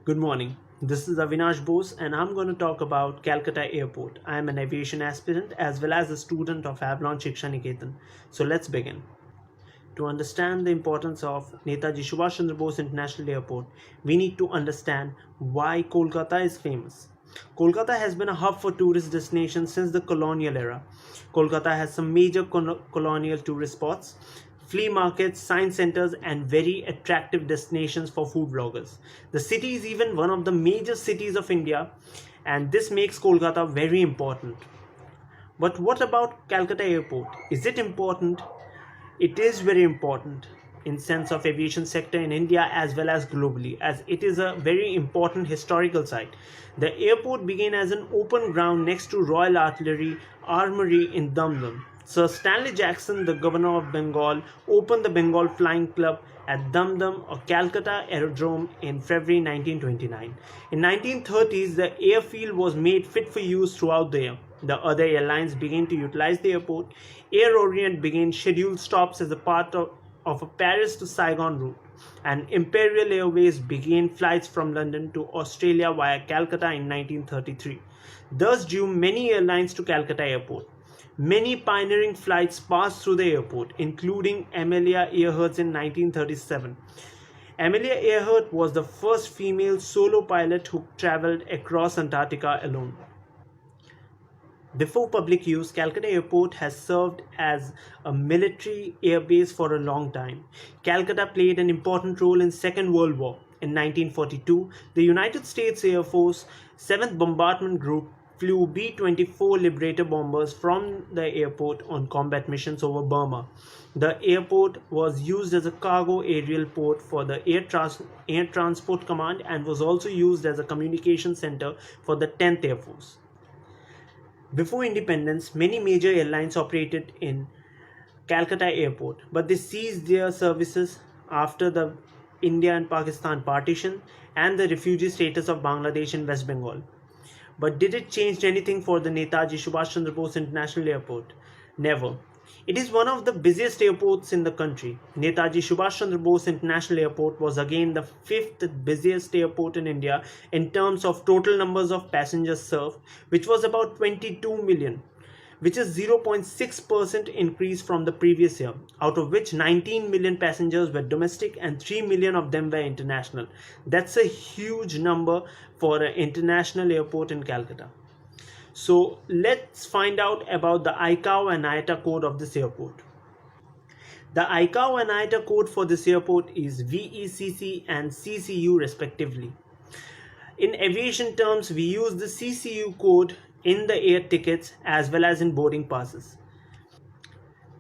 Good morning. This is Avinash Bose, and I'm going to talk about Calcutta Airport. I am an aviation aspirant as well as a student of Avalon Shiksha Niketan. So let's begin. To understand the importance of Netaji Subhash Chandra Bose International Airport, we need to understand why Kolkata is famous. Kolkata has been a hub for tourist destinations since the colonial era. Kolkata has some major colonial tourist spots, flea markets, science centers, and very attractive destinations for food bloggers. The city is even one of the major cities of India, and this makes Kolkata very important. But what about Calcutta Airport? Is it important? It is very important in sense of aviation sector in India as well as globally, as it is a very important historical site. The airport began as an open ground next to Royal Artillery Armory in Dum. Sir Stanley Jackson, the governor of Bengal, opened the Bengal Flying Club at Dum or Calcutta Aerodrome in February 1929. In 1930s, the airfield was made fit for use throughout the year. The other airlines began to utilize the airport. Air Orient began scheduled stops as a part of a Paris to Saigon route, and Imperial Airways began flights from London to Australia via Calcutta in 1933. Thus drew many airlines to Calcutta Airport. Many pioneering flights passed through the airport, including Amelia Earhart's in 1937. Amelia Earhart was the first female solo pilot who traveled across Antarctica alone. Before public use, Calcutta Airport has served as a military airbase for a long time. Calcutta played an important role in Second World War. In 1942, the United States Air Force 7th Bombardment Group flew B-24 Liberator bombers from the airport on combat missions over Burma. The airport was used as a cargo aerial port for the Air Transport Command and was also used as a communication center for the 10th Air Force. Before independence, many major airlines operated in Calcutta Airport, but they ceased their services after the India and Pakistan partition and the refugee status of Bangladesh and West Bengal. But did it change anything for the Netaji Subhash Chandra Bose International Airport? Never. It is one of the busiest airports in the country. Netaji Subhash Chandra Bose International Airport was again the fifth busiest airport in India in terms of total numbers of passengers served, which was about 22 million, which is 0.6% increase from the previous year, out of which 19 million passengers were domestic and 3 million of them were international. That's a huge number for an international airport in Calcutta. So let's find out about the ICAO and IATA code of this airport. The ICAO and IATA code for this airport is VECC and CCU respectively. In aviation terms, we use the CCU code in the air tickets as well as in boarding passes.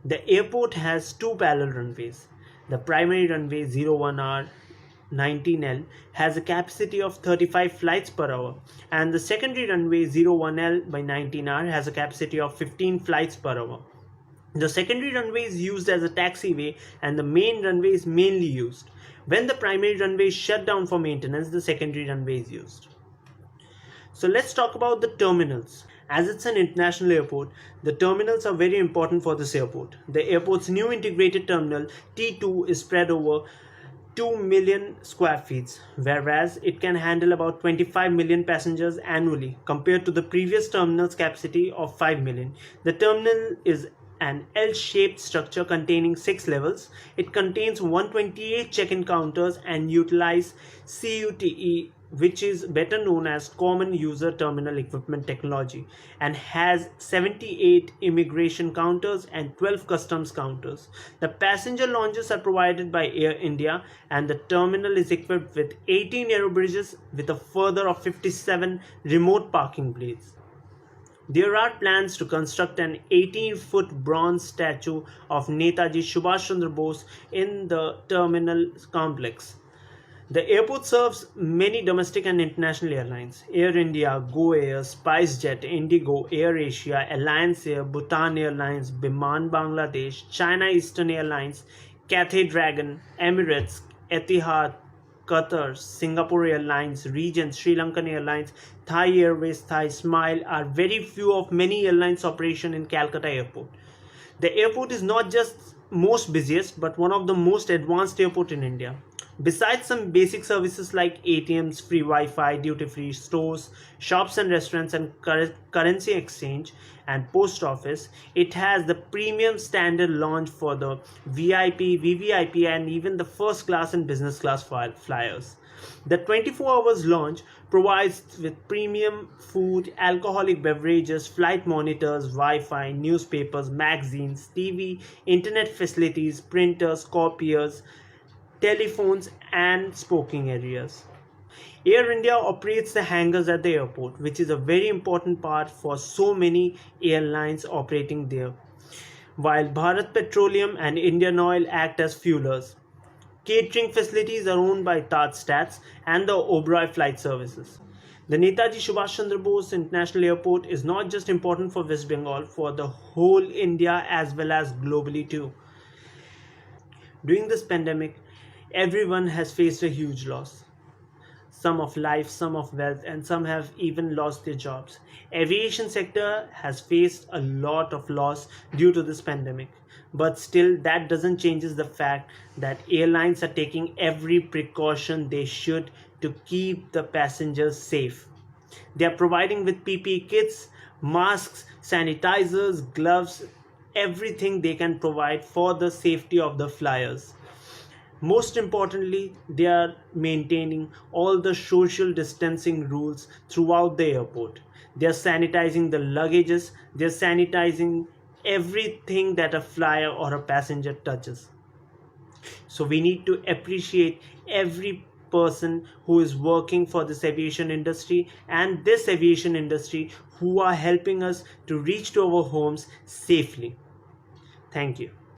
The airport has two parallel runways. The primary runway 01R 19L has a capacity of 35 flights per hour, and the secondary runway 01L by 19R has a capacity of 15 flights per hour. The secondary runway is used as a taxiway and the main runway is mainly used. When the primary runway is shut down for maintenance, the secondary runway is used. So let's talk about the terminals. As it's an international airport, the terminals are very important for this airport. The airport's new integrated terminal T2 is spread over 2 million square feet, whereas it can handle about 25 million passengers annually compared to the previous terminal's capacity of 5 million. The terminal is an L-shaped structure containing 6 levels. It contains 128 check-in counters and utilizes CUTE, which is better known as Common User Terminal Equipment Technology, and has 78 immigration counters and 12 customs counters. The passenger lounges are provided by Air India, and the terminal is equipped with 18 aerobridges with a further of 57 remote parking places. There are plans to construct an 18-foot bronze statue of Netaji Subhash Chandra Bose in the terminal complex. The airport serves many domestic and international airlines: Air India, Go Air, SpiceJet, Indigo, Air Asia, Alliance Air, Bhutan Airlines, Biman Bangladesh, China Eastern Airlines, Cathay Dragon, Emirates, Etihad, Qatar, Singapore Airlines, Regent, Sri Lankan Airlines, Thai Airways, Thai Smile are very few of many airlines operation in Calcutta Airport. The airport is not just most busiest but one of the most advanced airport in India. Besides some basic services like ATMs, free Wi-Fi, duty-free stores, shops and restaurants, and currency exchange and post office, it has the premium standard launch for the VIP, VVIP, and even the first class and business class flyers. The 24 hours launch provides with premium food, alcoholic beverages, flight monitors, Wi-Fi, newspapers, magazines, TV, internet facilities, printers, copiers, telephones, and smoking areas. Air India operates the hangars at the airport, which is a very important part for so many airlines operating there, while Bharat Petroleum and Indian Oil act as fuelers. Catering facilities are owned by Taj Stats and the Oberoi Flight Services. The Netaji Subhash Chandra Bose International Airport is not just important for West Bengal, for the whole India as well as globally too. During this pandemic, everyone has faced a huge loss. Some of life, some of wealth, and some have even lost their jobs. Aviation sector has faced a lot of loss due to this pandemic. But still, that doesn't change the fact that airlines are taking every precaution they should to keep the passengers safe. They are providing with PPE kits, masks, sanitizers, gloves, everything they can provide for the safety of the flyers. Most importantly, they are maintaining all the social distancing rules throughout the airport. They are sanitizing the luggages, they are sanitizing everything that a flyer or a passenger touches. So we need to appreciate every person who is working for this aviation industry and this aviation industry who are helping us to reach to our homes safely. Thank you.